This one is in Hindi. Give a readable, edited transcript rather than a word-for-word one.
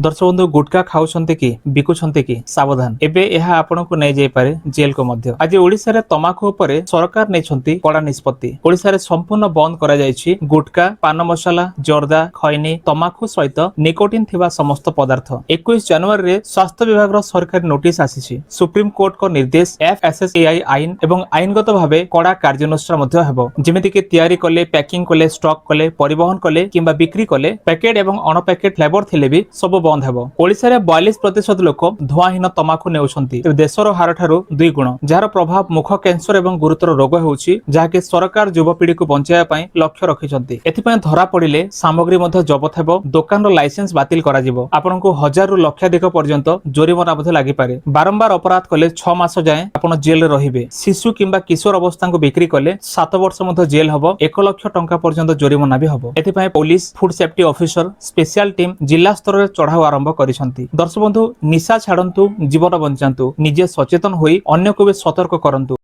दर्शक बंधु गुटखा खाउछन्ते कि बिकुछन्ते कि सावधान एबे एहा आपनकु नै जाय पारे जेल को मध्य। आज ओडिसा रे तमाकू उपरे सरकार नेछन्ती कड़ा निष्पत्ति। ओडिसा रे संपूर्ण बंद करा जायछि गुटखा पान मसाला जर्दा खैनी तमाकू सहित निकोटिन थिबा समस्त पदार्थ। 21 जनवरी रे स्वास्थ्य विभाग रो सरकारी नोटिस आसीछि। सुप्रीम कोर्ट को निर्देश एफएसएसएआई आईन एवं आईनगत भाबे कड़ा कार्यानुष्ठान मध्य हेबो। जेमिति कि तयारी कले पैकिंग कले स्टॉक कले परिवहन कले किंबा बिक्री कले पैकेट एवं अनपैकेट फ्लेवर थिले भी सब बंद हेबो। ओडिसा रे 42% लोक धुआंहीन तमाकू नेउछन्ती। देशर हार ठारू 2 गुण जार प्रभाव मुख कैंसर एवं गुरुतर रोग होउछि जाके सरकार युवपीढ़ी को बंचाया पई लक्ष्य रखिछन्ती। एथिपय धरा पड़िले सामग्री मध्य जबत हेबो। दुकान रो लाइसेंस बातिल करा जिवो। आपनको 1000 रु लक्षाधिक पर्यंत जोरिमाना मध्य लागि पारे। बारंबार अपराध कले 6 मास जाए आपण जेल रे रहिबे। शिशु किंबा किशोर अवस्था को बिक्री कले 7 वर्ष मध्य जेल हबो। 1 लाख टंका पर्यंत जोरिमाना भी हबो। एथिपय police food safety officer special team जिला स्तर रे चढ़ाऊ आरंभ करिसंती। दर्शक बंधु निशा छाडंतु जीवन बंचांतु निजे सचेतन होई अन्य को भी सतर्क करंतु।